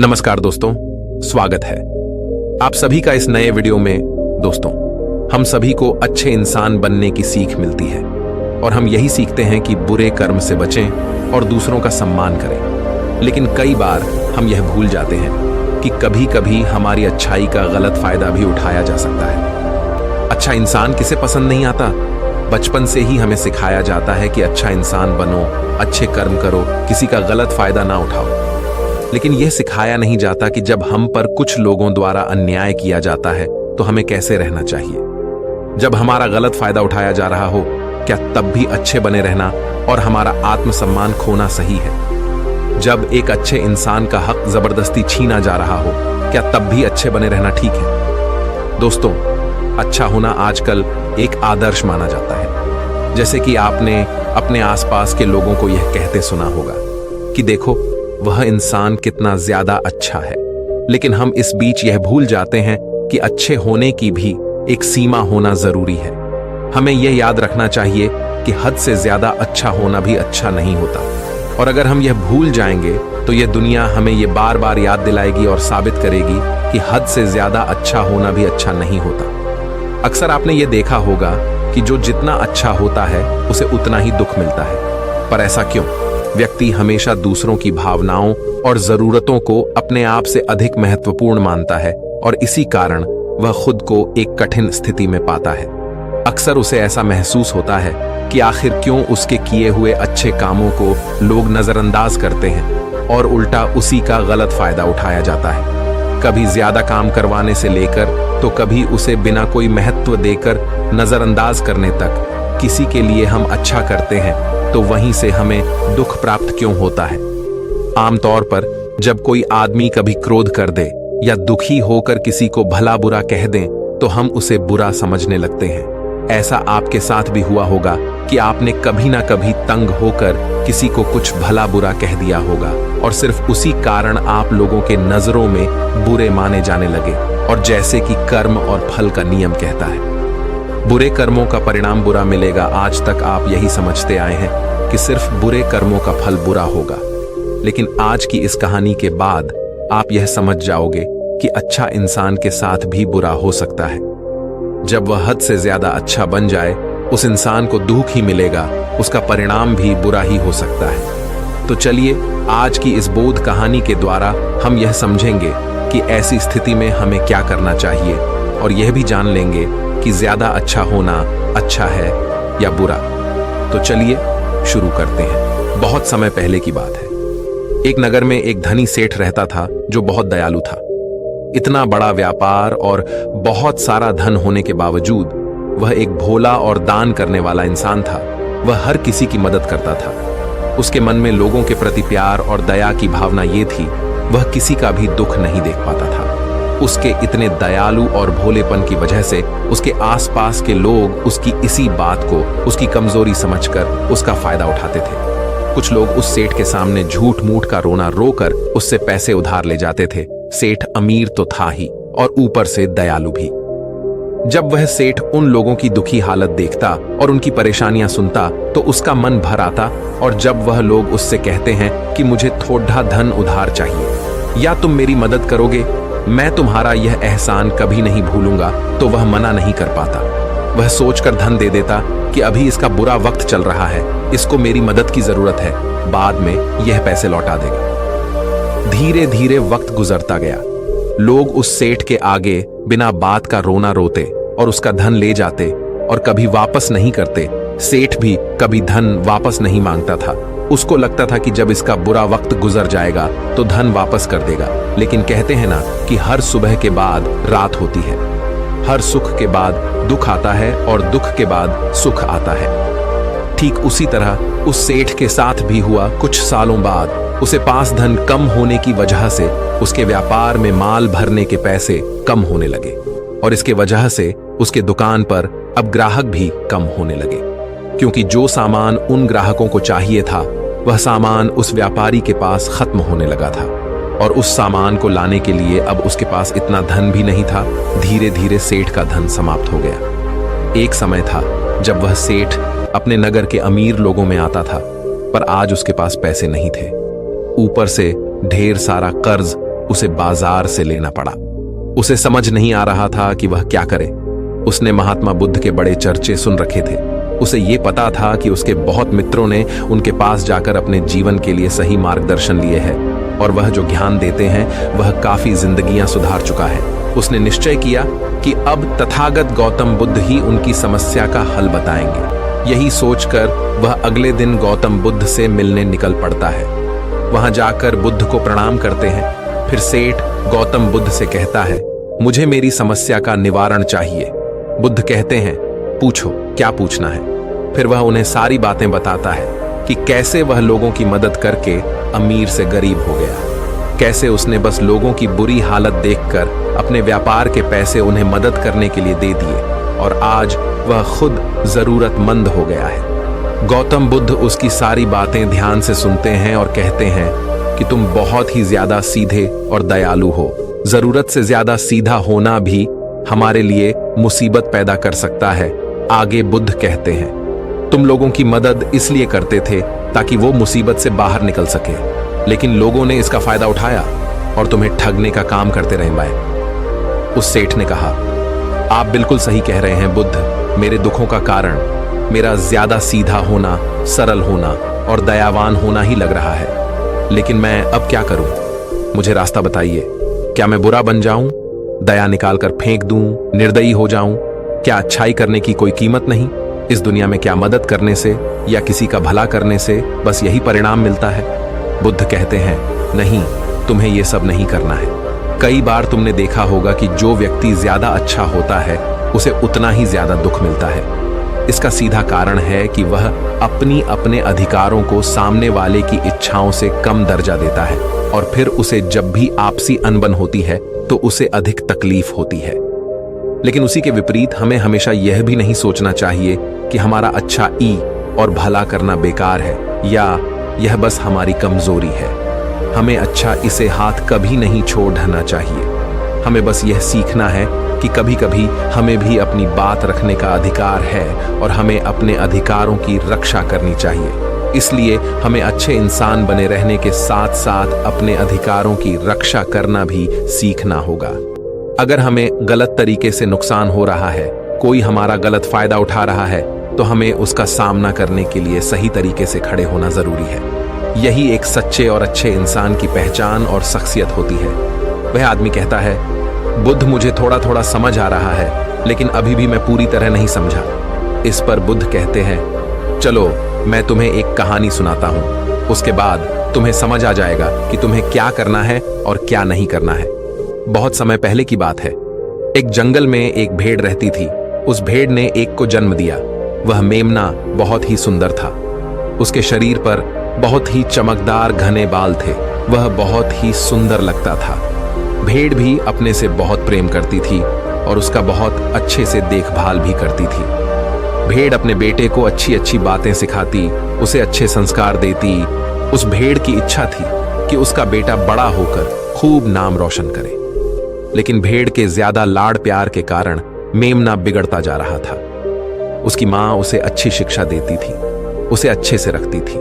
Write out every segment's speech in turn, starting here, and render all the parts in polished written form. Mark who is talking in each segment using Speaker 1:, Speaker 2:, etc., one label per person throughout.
Speaker 1: नमस्कार दोस्तों, स्वागत है आप सभी का इस नए वीडियो में। दोस्तों, हम सभी को अच्छे इंसान बनने की सीख मिलती है और हम यही सीखते हैं कि बुरे कर्म से बचें और दूसरों का सम्मान करें। लेकिन कई बार हम यह भूल जाते हैं कि कभी कभी हमारी अच्छाई का गलत फायदा भी उठाया जा सकता है। अच्छा इंसान किसे पसंद नहीं आता? बचपन से ही हमें सिखाया जाता है कि अच्छा इंसान बनो, अच्छे कर्म करो, किसी का गलत फायदा ना उठाओ। लेकिन यह सिखाया नहीं जाता कि जब हम पर कुछ लोगों द्वारा अन्याय किया जाता है तो हमें कैसे रहना चाहिए। जब हमारा गलत फायदा उठाया जा रहा हो, क्या तब भी अच्छे बने रहना और हमारा आत्मसम्मान खोना सही है? जब एक अच्छे इंसान का हक जबरदस्ती छीना जा रहा हो, क्या तब भी अच्छे बने रहना ठीक है? दोस्तों, अच्छा होना आजकल एक आदर्श माना जाता है। जैसे कि आपने अपने आसपास के लोगों को यह कहते सुना होगा कि देखो वह इंसान कितना ज्यादा अच्छा है। लेकिन हम इस बीच यह भूल जाते हैं कि अच्छे होने की भी एक सीमा होना जरूरी है। हमें यह याद रखना चाहिए कि हद से ज्यादा अच्छा होना भी अच्छा नहीं होता। और अगर हम यह भूल जाएंगे तो यह दुनिया हमें यह बार बार याद दिलाएगी और साबित करेगी कि हद से ज्यादा अच्छा होना भी अच्छा नहीं होता। अक्सर आपने यह देखा होगा कि जो जितना अच्छा होता है उसे उतना ही दुख मिलता है। पर ऐसा क्यों? व्यक्ति हमेशा दूसरों की भावनाओं और जरूरतों को अपने आप से अधिक महत्वपूर्ण मानता है और इसी कारण वह खुद को एक कठिन स्थिति में पाता है। अक्सर उसे ऐसा महसूस होता है कि आखिर क्यों उसके किए हुए अच्छे कामों को लोग नजरअंदाज करते हैं और उल्टा उसी का गलत फायदा उठाया जाता है। कभी ज्यादा काम करवाने से लेकर तो कभी उसे बिना कोई महत्व देकर नजरअंदाज करने तक। किसी के लिए हम अच्छा करते हैं तो वहीं से हमें दुख प्राप्त क्यों होता है? आमतौर पर जब कोई आदमी कभी क्रोध कर दे या दुखी होकर किसी को भला बुरा कह दें तो हम उसे बुरा समझने लगते हैं। ऐसा आपके साथ भी हुआ होगा कि आपने कभी ना कभी तंग होकर किसी को कुछ भला बुरा कह दिया होगा और सिर्फ उसी कारण आप लोगों के नजरों में बुरे माने जाने लगे। और जैसे कि कर्म और फल का नियम कहता है, बुरे कर्मों का परिणाम बुरा मिलेगा। आज तक आप यही समझते आए हैं कि सिर्फ बुरे कर्मों का फल बुरा होगा। लेकिन आज की इस कहानी के बाद आप यह समझ जाओगे कि अच्छा इंसान के साथ भी बुरा हो सकता है। जब वह हद से ज्यादा अच्छा बन जाए, उस इंसान को दुख ही मिलेगा, उसका परिणाम भी बुरा ही हो सकता है। तो चलिए आज की इस बोध कहानी के द्वारा हम यह समझेंगे कि ऐसी स्थिति में हमें क्या करना चाहिए और यह भी जान लेंगे कि ज्यादा अच्छा होना अच्छा है या बुरा। तो चलिए शुरू करते हैं। बहुत समय पहले की बात है। एक नगर में एक धनी सेठ रहता था जो बहुत दयालु था। इतना बड़ा व्यापार और बहुत सारा धन होने के बावजूद वह एक भोला और दान करने वाला इंसान था। वह हर किसी की मदद करता था। उसके मन में लोगों के प्रति प्यार और दया की भावना ये थी, वह किसी का भी दुख नहीं देख पाता था। उसके इतने दयालु और भोलेपन की वजह से उसके आसपास के लोग उसकी इसी बात को उसकी कमजोरी समझकर उसका फायदा उठाते थे। कुछ लोग उस सेठ के सामने झूठ मूठ का रोना रोकर उससे पैसे उधार ले जाते थे। सेठ अमीर तो था ही और ऊपर से दयालु भी। जब वह सेठ उन लोगों की दुखी हालत देखता और उनकी परेशानियां सुनता तो उसका मन भर आता। और जब वह लोग उससे कहते हैं कि मुझे थोड़ा धन उधार चाहिए या तुम मेरी मदद करोगे, मैं तुम्हारा यह एहसान कभी नहीं भूलूंगा, तो वह मना नहीं कर पाता। वह सोचकर धन दे देता कि अभी इसका बुरा वक्त चल रहा है, इसको मेरी मदद की जरूरत है, बाद में यह पैसे लौटा देगा। धीरे धीरे वक्त गुजरता गया। लोग उस सेठ के आगे बिना बात का रोना रोते और उसका धन ले जाते और कभी वापस नहीं करते। सेठ भी कभी धन वापस नहीं मांगता था। उसको लगता था कि जब इसका बुरा वक्त गुजर जाएगा तो धन वापस कर देगा। लेकिन कहते हैं ना कि हर सुबह के बाद रात होती है, हर सुख के बाद दुख आता है और दुख के बाद सुख आता है। ठीक उसी तरह उस सेठ के साथ भी हुआ। कुछ सालों बाद उसे पास धन कम होने की वजह से उसके व्यापार में माल भरने के पैसे कम होने लगे और इसके वजह से उसके दुकान पर अब ग्राहक भी कम होने लगे, क्योंकि जो सामान उन ग्राहकों को चाहिए था वह सामान उस व्यापारी के पास खत्म होने लगा था और उस सामान को लाने के लिए अब उसके पास इतना धन भी नहीं था। धीरे धीरे सेठ का धन समाप्त हो गया। एक समय था जब वह सेठ अपने नगर के अमीर लोगों में आता था, पर आज उसके पास पैसे नहीं थे। ऊपर से ढेर सारा कर्ज उसे बाजार से लेना पड़ा। उसे समझ नहीं आ रहा था कि वह क्या करे। उसने महात्मा बुद्ध के बड़े चर्चे सुन रखे थे। उसे ये पता था कि उसके बहुत मित्रों ने उनके पास जाकर अपने जीवन के लिए सही मार्गदर्शन लिए है और वह जो ज्ञान देते हैं वह काफी जिंदगियां सुधार चुका है। उसने निश्चय किया कि अब तथागत गौतम बुद्ध ही उनकी समस्या का हल बताएंगे। यही सोचकर वह अगले दिन गौतम बुद्ध से मिलने निकल पड़ता है। वहां जाकर बुद्ध को प्रणाम करते हैं। फिर सेठ गौतम बुद्ध से कहता है, मुझे मेरी समस्या का निवारण चाहिए। बुद्ध कहते हैं, पूछो, क्या पूछना है। फिर वह उन्हें सारी बातें बताता है कि कैसे वह लोगों की मदद करके अमीर से गरीब हो गया, कैसे उसने बस लोगों की बुरी हालत देखकर अपने व्यापार के पैसे उन्हें मदद करने के लिए दे दिए और आज वह खुद जरूरतमंद हो गया है। गौतम बुद्ध उसकी सारी बातें ध्यान से सुनते हैं और कहते हैं कि तुम बहुत ही ज्यादा सीधे और दयालु हो। जरूरत से ज्यादा सीधा होना भी हमारे लिए मुसीबत पैदा कर सकता है। आगे बुद्ध कहते हैं, तुम लोगों की मदद इसलिए करते थे ताकि वो मुसीबत से बाहर निकल सके, लेकिन लोगों ने इसका फायदा उठाया और तुम्हें ठगने का काम करते रहे भाई। उस सेठ ने कहा, आप बिल्कुल सही कह रहे हैं बुद्ध। मेरे दुखों का कारण मेरा ज्यादा सीधा होना, सरल होना और दयावान होना ही लग रहा है, लेकिन मैं अब क्या करूं? मुझे रास्ता बताइए। क्या मैं बुरा बन जाऊं, दया निकालकर फेंक दूं, निर्दयी हो जाऊं? क्या अच्छाई करने की कोई कीमत नहीं? इस दुनिया में क्या मदद करने से या किसी का भला करने से बस यही परिणाम मिलता है? बुद्ध कहते हैं, नहीं, तुम्हें यह सब नहीं करना है। कई बार तुमने देखा होगा कि जो व्यक्ति ज्यादा अच्छा होता है उसे उतना ही ज्यादा दुख मिलता है। इसका सीधा कारण है कि वह अपने अधिकारों को सामने वाले की इच्छाओं से कम दर्जा देता है और फिर उसे जब भी आपसी अनबन होती है तो उसे अधिक तकलीफ होती है। लेकिन उसी के विपरीत हमें हमेशा यह भी नहीं सोचना चाहिए कि हमारा अच्छा ई और भला करना बेकार है या यह बस हमारी कमजोरी है। हमें अच्छा इसे हाथ कभी नहीं छोड़ना चाहिए। हमें बस यह सीखना है कि कभी कभी हमें भी अपनी बात रखने का अधिकार है और हमें अपने अधिकारों की रक्षा करनी चाहिए। इसलिए हमें अच्छे इंसान बने रहने के साथ साथ अपने अधिकारों की रक्षा करना भी सीखना होगा। अगर हमें गलत तरीके से नुकसान हो रहा है, कोई हमारा गलत फायदा उठा रहा है, तो हमें उसका सामना करने के लिए सही तरीके से खड़े होना जरूरी है। यही एक सच्चे और अच्छे इंसान की पहचान और शख्सियत होती है। वह आदमी कहता है, बुद्ध, मुझे थोड़ा थोड़ा समझ आ रहा है, लेकिन अभी भी मैं पूरी तरह नहीं समझा। इस पर बुद्ध कहते हैं, चलो मैं तुम्हें एक कहानी सुनाता हूं, उसके बाद तुम्हें समझ आ जाएगा कि तुम्हें क्या करना है और क्या नहीं करना है। बहुत समय पहले की बात है। एक जंगल में एक भेड़ रहती थी। उस भेड़ ने एक को जन्म दिया। वह मेमना बहुत ही सुंदर था। उसके शरीर पर बहुत ही चमकदार घने बाल थे। वह बहुत ही सुंदर लगता था। भेड़ भी अपने से बहुत प्रेम करती थी और उसका बहुत अच्छे से देखभाल भी करती थी। भेड़ अपने बेटे को अच्छी अच्छी बातें सिखाती, उसे अच्छे संस्कार देती। उस भेड़ की इच्छा थी कि उसका बेटा बड़ा होकर खूब नाम रोशन करे। लेकिन भेड़ के ज्यादा लाड़ प्यार के कारण मेमना बिगड़ता जा रहा था। उसकी माँ उसे अच्छी शिक्षा देती थी, उसे अच्छे से रखती थी,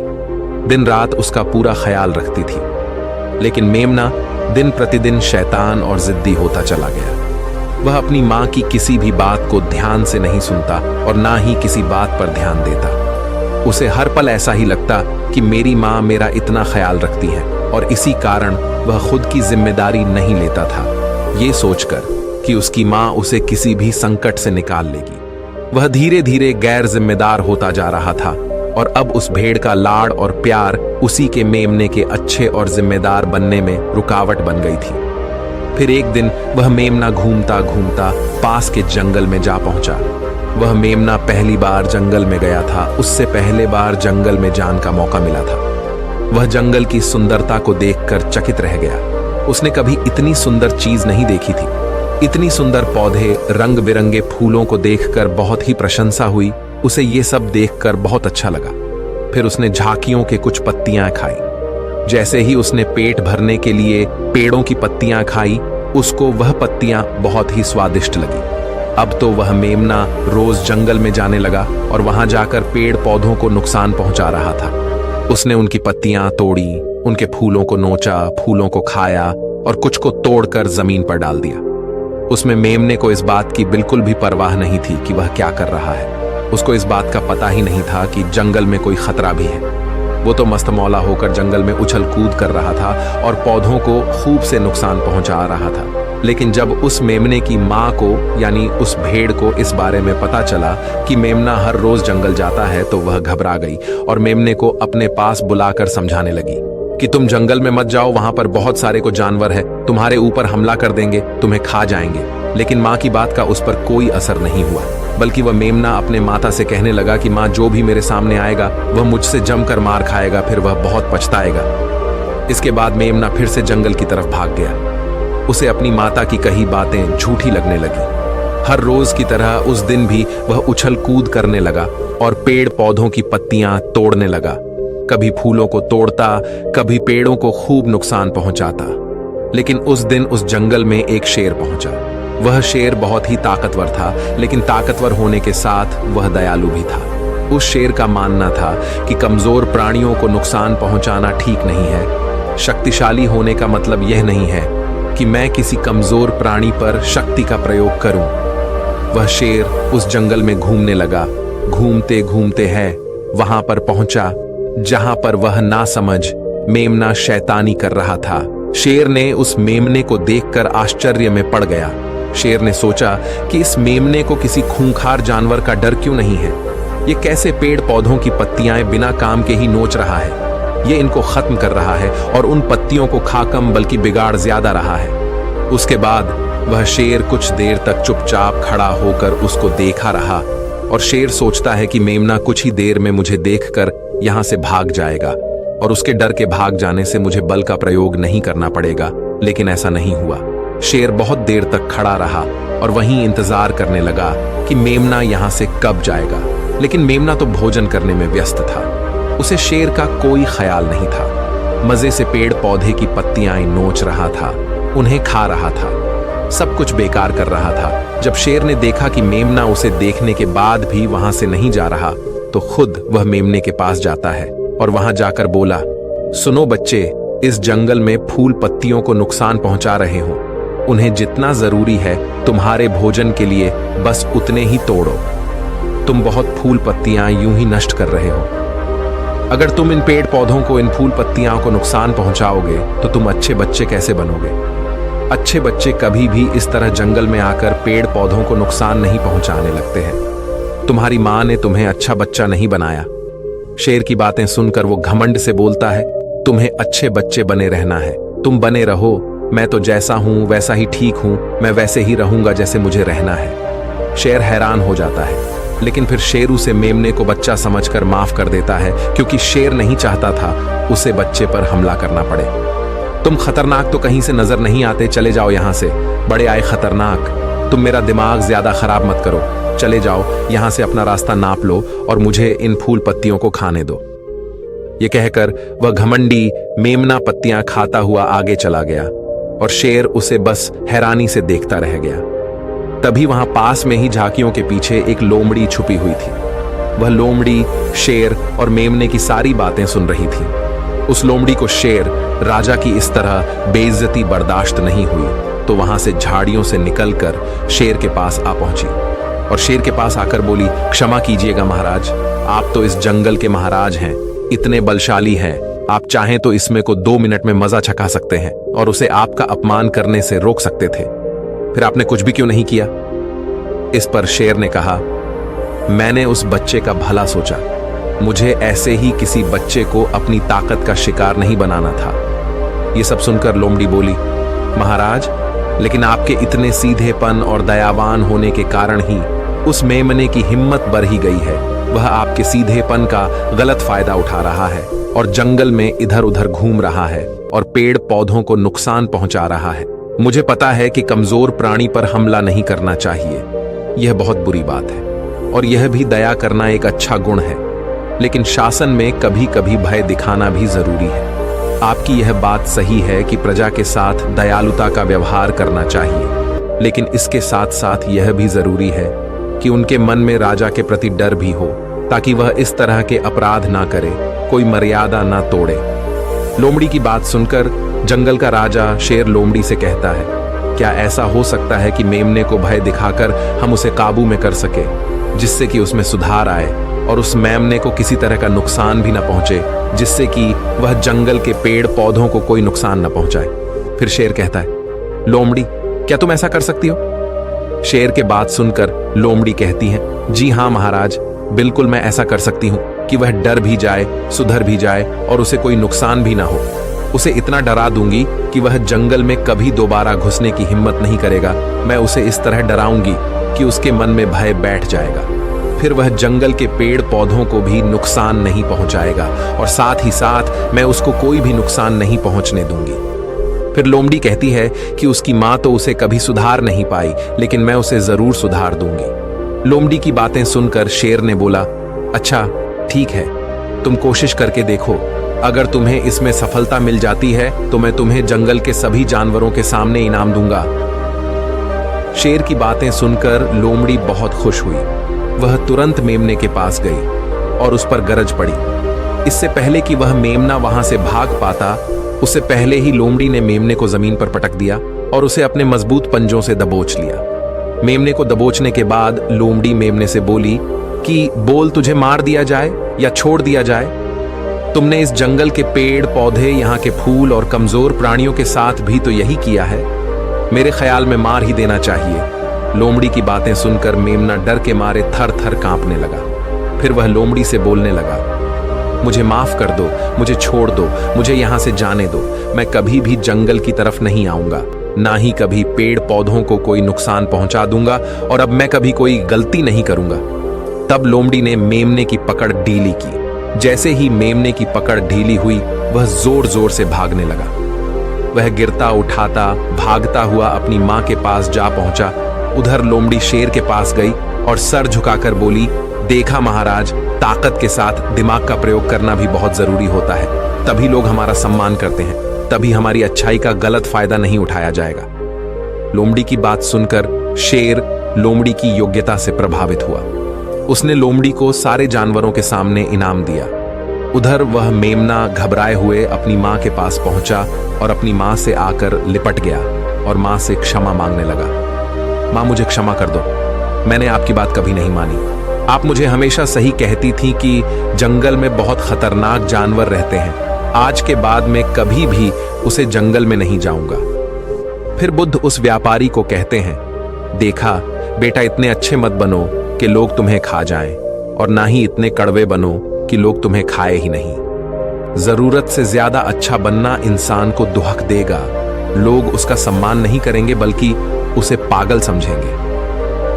Speaker 1: दिन रात उसका पूरा ख्याल रखती थी। लेकिन मेमना दिन प्रतिदिन शैतान और जिद्दी होता चला गया। वह अपनी माँ की किसी भी बात को ध्यान से नहीं सुनता और ना ही किसी बात पर ध्यान देता। उसे हर पल ऐसा ही लगता कि मेरी माँ मेरा इतना ख्याल रखती है और इसी कारण वह खुद की जिम्मेदारी नहीं लेता था, ये सोचकर कि उसकी माँ उसे किसी भी संकट से निकाल लेगी। वह धीरे धीरे गैर जिम्मेदार होता जा रहा था और अब उस भेड़ का लाड़ और प्यार उसी के मेमने के अच्छे और जिम्मेदार बनने में रुकावट बन गई थी। फिर एक दिन वह मेमना घूमता घूमता पास के जंगल में जा पहुंचा। वह मेमना पहली बार जंगल में गया था। उससे पहले बार जंगल में जाने का मौका मिला था। वह जंगल की सुंदरता को देखकर चकित रह गया। उसने कभी इतनी सुंदर चीज नहीं देखी थी। इतनी सुंदर पौधे, रंग बिरंगे फूलों को देखकर बहुत ही प्रशंसा हुई। उसे ये सब देखकर बहुत अच्छा लगा। फिर उसने झांकियों के कुछ पत्तियां खाई। जैसे ही उसने पेट भरने के लिए पेड़ों की पत्तियां खाई, उसको वह पत्तियां बहुत ही स्वादिष्ट लगी। अब तो वह मेमना रोज जंगल में जाने लगा और वहां जाकर पेड़ पौधों को नुकसान पहुंचा रहा था। उसने उनकी पत्तियां तोड़ी, उनके फूलों को नोचा, फूलों को खाया और कुछ को तोड़कर जमीन पर डाल दिया। उसमें मेमने को इस बात की बिल्कुल भी परवाह नहीं थी कि वह क्या कर रहा है। उसको इस बात का पता ही नहीं था कि जंगल में कोई खतरा भी है। वो तो मस्तमौला होकर जंगल में उछल कूद कर रहा था और पौधों को खूब से नुकसान पहुंचा रहा था। लेकिन जब उस मेमने की माँ को यानी उस भेड़ को इस बारे में पता चला कि मेमना हर रोज जंगल जाता है तो वह घबरा गई और मेमने को अपने पास बुलाकर समझाने लगी कि तुम जंगल में मत जाओ, वहां पर बहुत सारे को जानवर है, तुम्हारे ऊपर हमला कर देंगे, तुम्हें खा जाएंगे। लेकिन माँ की बात का उस पर कोई असर नहीं हुआ, बल्कि वह मेमना अपने माता से कहने लगा कि माँ, जो भी मेरे सामने आएगा वह मुझसे जमकर मार खाएगा, फिर वह बहुत पछताएगा। इसके बाद मेमना फिर से जंगल की तरफ भाग गया। उसे अपनी माता की कही बातें झूठी लगने लगी। हर रोज की तरह उस दिन भी वह उछल कूद करने लगा और पेड़ पौधों की पत्तियां तोड़ने लगा। कभी फूलों को तोड़ता, कभी पेड़ों को खूब नुकसान पहुंचाता। लेकिन उस दिन उस जंगल में एक शेर पहुंचा। वह शेर बहुत ही ताकतवर था, लेकिन ताकतवर होने के साथ वह दयालु भी था। उस शेर का मानना था कि कमजोर प्राणियों को नुकसान पहुंचाना ठीक नहीं है। शक्तिशाली होने का मतलब यह नहीं है कि मैं किसी कमजोर प्राणी पर शक्ति का प्रयोग करूं। वह शेर उस जंगल में घूमने लगा। घूमते घूमते है वहां पर पहुंचा जहां पर वह नासमझ मेमना शैतानी कर रहा था। शेर ने उस मेमने को देखकर आश्चर्य में पड़ गया। शेर ने सोचा कि इस मेमने को किसी खूंखार जानवर का डर क्यों नहीं है। ये कैसे पेड़ पौधों की पत्तियां बिना काम के ही नोच रहा है। ये इनको खत्म कर रहा है और उन पत्तियों को खा कम बल्कि बिगाड़ ज्यादा रहा है। उसके बाद वह शेर कुछ देर तक चुपचाप खड़ा होकर उसको देखा रहा और शेर सोचता है कि मेमना कुछ ही देर में मुझे देखकर यहां से भाग जाएगा और उसके डर के भाग जाने से मुझे बल का प्रयोग नहीं करना पड़ेगा। लेकिन ऐसा नहीं हुआ। शेर बहुत देर तक खड़ा रहा और वहीं इंतजार करने लगा कि मेमना यहां से कब जाएगा। लेकिन मेमना तो भोजन करने में व्यस्त था। उसे शेर का कोई ख्याल नहीं था। मजे से पेड़ पौधे की पत्तियां नोच रहा था, उन्हें खा रहा था, सब कुछ बेकार कर रहा था। जब शेर ने देखा कि मेमना उसे देखने के बाद भी वहां से नहीं जा रहा तो खुद वह मेमने के पास जाता है और वहां जाकर बोला, सुनो बच्चे, इस जंगल में फूल पत्तियों को नुकसान पहुंचा रहे हो। उन्हें जितना जरूरी है तुम्हारे भोजन के लिए बस उतने ही तोड़ो। तुम बहुत फूल पत्तियां यूं ही नष्ट कर रहे हो। अगर तुम इन पेड़ पौधों को, इन फूल पत्तियां को नुकसान पहुंचाओगे तो तुम अच्छे बच्चे कैसे बनोगे। अच्छे बच्चे कभी भी इस तरह जंगल में आकर पेड़ पौधों को नुकसान नहीं पहुंचाने लगते हैं। तुम्हारी मां ने तुम्हें अच्छा बच्चा नहीं बनाया। शेर की बातें सुनकर वो घमंड से बोलता है, तुम्हें अच्छे बच्चे बने रहना है, तुम बने रहो। मैं तो जैसा हूं वैसा ही ठीक हूं, मैं वैसे ही रहूंगा जैसे मुझे रहना है। शेर हैरान हो जाता है, लेकिन फिर शेर उसे मेमने को बच्चा समझकर माफ कर देता है, क्योंकि शेर नहीं चाहता था उसे बच्चे पर हमला करना पड़े। तुम खतरनाक तो कहीं से नजर नहीं आते, चले जाओ यहां से। बड़े आए खतरनाक, तुम मेरा दिमाग ज्यादा खराब मत करो। चले जाओ यहां से, अपना रास्ता नाप लो और मुझे इन फूल पत्तियों को खाने दो। ये कहकर वह घमंडी मेमना पत्तियां खाता हुआ आगे चला गया और शेर उसे बस हैरानी से देखता रह गया। तभी वहां पास में ही झांकियों के पीछे एक लोमड़ी छुपी हुई थी। वह लोमड़ी शेर और मेमने की सारी बातें सुन रही थी। उस लोमड़ी को शेर राजा की इस तरह बेइज्जती बर्दाश्त नहीं हुई, तो वहां से झाड़ियों से निकलकर शेर के पास आ पहुंची और शेर के पास आकर बोली, क्षमा कीजिएगा महाराज, आप तो इस जंगल के महाराज हैं, इतने बलशाली हैं, आप चाहें तो इसमें को 2 मिनट में मजा चखा सकते हैं और उसे आपका अपमान करने से रोक सकते थे, फिर आपने कुछ भी क्यों नहीं किया। इस पर शेर ने कहा, मैंने उस बच्चे का भला सोचा, मुझे ऐसे ही किसी बच्चे को अपनी ताकत का शिकार नहीं बनाना था। ये सब सुनकर लोमड़ी बोली, महाराज, लेकिन आपके इतने सीधेपन और दयावान होने के कारण ही उस मेमने की हिम्मत बढ़ ही गई है। वह आपके सीधेपन का गलत फायदा उठा रहा है और जंगल में इधर उधर घूम रहा है और पेड़ पौधों को नुकसान पहुंचा रहा है। मुझे पता है कि कमजोर प्राणी पर हमला नहीं करना चाहिए, यह बहुत बुरी बात है, और यह भी दया करना एक अच्छा गुण है, लेकिन शासन में कभी कभी भय दिखाना भी जरूरी है। आपकी यह बात सही है कि प्रजा के साथ दयालुता का व्यवहार करना चाहिए, लेकिन इसके साथ साथ यह भी जरूरी है कि उनके मन में राजा के प्रति डर भी हो, ताकि वह इस तरह के अपराध ना करे, कोई मर्यादा ना तोड़े। लोमड़ी की बात सुनकर जंगल का राजा शेर लोमड़ी से कहता है, क्या ऐसा हो सकता है कि मेमने को भय दिखाकर हम उसे काबू में कर सके, जिससे कि उसमें सुधार आए और उस मेमने को किसी तरह का नुकसान भी न पहुंचे, जिससे कि वह जंगल के पेड़ पौधों को कोई नुकसान न पहुंचाए। फिर शेर कहता है, लोमड़ी क्या तुम ऐसा कर सकती हो? शेर के बात सुनकर लोमड़ी कहती है, जी हाँ महाराज, बिल्कुल मैं ऐसा कर सकती हूँ कि वह डर भी जाए, सुधर भी जाए और उसे कोई नुकसान भी ना हो। उसे इतना डरा दूंगी कि वह जंगल में कभी दोबारा घुसने की हिम्मत नहीं करेगा। मैं उसे इस तरह डराऊंगी कि उसके मन में भय बैठ जाएगा। फिर वह जंगल के पेड़ पौधों को भी नुकसान नहीं पहुंचाएगा और साथ ही साथ मैं उसको कोई भी नुकसान नहीं पहुंचने दूंगी। फिर लोमड़ी कहती है कि उसकी माँ तो उसे कभी सुधार नहीं पाई, लेकिन मैं उसे जरूर सुधार दूंगी। लोमड़ी की बातें सुनकर शेर ने बोला, अच्छा ठीक है, तुम कोशिश करके देखो। अगर तुम्हें इसमें सफलता मिल जाती है तो मैं तुम्हें जंगल के सभी जानवरों के सामने इनाम दूंगा। शेर की बातें सुनकर लोमड़ी बहुत खुश हुई। वह तुरंत मेमने के पास गई और उस पर गरज पड़ी। इससे पहले कि वह मेमना वहां से भाग पाता, उससे पहले ही लोमड़ी ने मेमने को जमीन पर पटक दिया और उसे अपने मजबूत पंजों से दबोच लिया। मेमने को दबोचने के बाद लोमड़ी मेमने से बोली कि बोल, तुझे मार दिया जाए या छोड़ दिया जाए? तुमने इस जंगल के पेड़ पौधे, यहाँ के फूल और कमजोर प्राणियों के साथ भी तो यही किया है। मेरे ख्याल में मार ही देना चाहिए। लोमड़ी की बातें सुनकर मेमना डर के मारे थर थर कांपने लगा। फिर वह लोमड़ी से बोलने लगा, मुझे माफ कर दो, मुझे छोड़ दो, मुझे यहाँ से जाने दो। मैं कभी भी जंगल की तरफ नहीं आऊंगा, ना ही कभी पेड़ पौधों को कोई नुकसान पहुंचा दूंगा, और अब मैं कभी कोई गलती नहीं करूंगा। तब लोमड़ी ने मेमने की पकड़ ढीली की। जैसे ही मेमने की पकड़ ढीली हुई, वह जोर जोर से भागने लगा। वह गिरता उठाता भागता हुआ अपनी मां के पास जा पहुंचा। उधर लोमड़ी शेर के पास गई और सर झुकाकर बोली, देखा महाराज, ताकत के साथ दिमाग का प्रयोग करना भी बहुत जरूरी होता है। तभी लोग हमारा सम्मान करते हैं, तभी हमारी अच्छाई का गलत फायदा नहीं उठाया जाएगा। लोमड़ी की बात सुनकर शेर लोमड़ी की योग्यता से प्रभावित हुआ। उसने लोमड़ी को सारे जानवरों के सामने इनाम दिया। उधर वह मेमना घबराए हुए अपनी मां के पास पहुंचा और अपनी मां से आकर लिपट गया और मां से क्षमा मांगने लगा। मां, मुझे क्षमा कर दो, मैंने आपकी बात कभी नहीं मानी। आप मुझे हमेशा सही कहती थी कि जंगल में बहुत खतरनाक जानवर रहते हैं। आज के बाद मैं कभी भी उसे जंगल में नहीं जाऊंगा। फिर बुद्ध उस व्यापारी को कहते हैं, देखा बेटा, इतने अच्छे मत बनो कि लोग तुम्हें खा जाएं, और ना ही इतने कड़वे बनो कि लोग तुम्हें खाए ही नहीं। जरूरत से ज्यादा अच्छा बनना इंसान को दुहक देगा। लोग उसका सम्मान नहीं करेंगे बल्कि उसे पागल समझेंगे।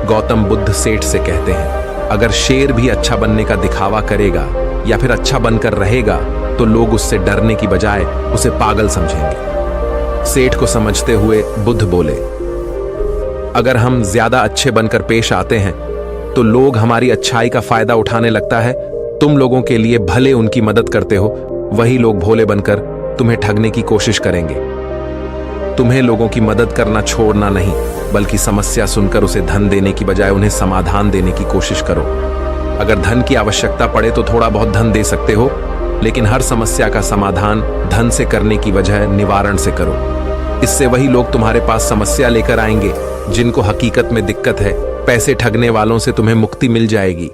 Speaker 1: गौतम बुद्ध सेठ से कहते हैं, अगर शेर भी अच्छा बनने का दिखावा करेगा या फिर अच्छा बनकर रहेगा तो लोग उससे डरने की बजाय उसे पागल समझेंगे। सेठ को समझते हुए बुद्ध बोले, अगर हम ज्यादा अच्छे बनकर पेश आते हैं तो लोग हमारी अच्छाई का फायदा उठाने लगता है। तुम लोगों के लिए भले उनकी मदद करते हो, वही लोग भोले बनकर तुम्हें ठगने की कोशिश करेंगे। तुम्हें लोगों की मदद करना छोड़ना नहीं, बल्कि समस्या सुनकर उसे धन देने की बजाय उन्हें समाधान देने की कोशिश करो। अगर धन की आवश्यकता पड़े तो थोड़ा बहुत धन दे सकते हो, लेकिन हर समस्या का समाधान धन से करने की बजाय निवारण से करो। इससे वही लोग तुम्हारे पास समस्या लेकर आएंगे जिनको हकीकत में दिक्कत है। पैसे ठगने वालों से तुम्हें मुक्ति मिल जाएगी।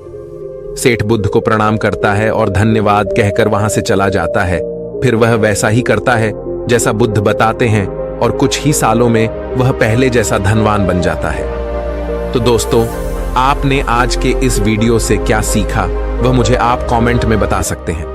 Speaker 1: सेठ बुद्ध को प्रणाम करता है और धन्यवाद कहकर वहां से चला जाता है। फिर वह वैसा ही करता है जैसा बुद्ध बताते हैं, और कुछ ही सालों में वह पहले जैसा धनवान बन जाता है। तो दोस्तों, आपने आज के इस वीडियो से क्या सीखा, वह मुझे आप कमेंट में बता सकते हैं।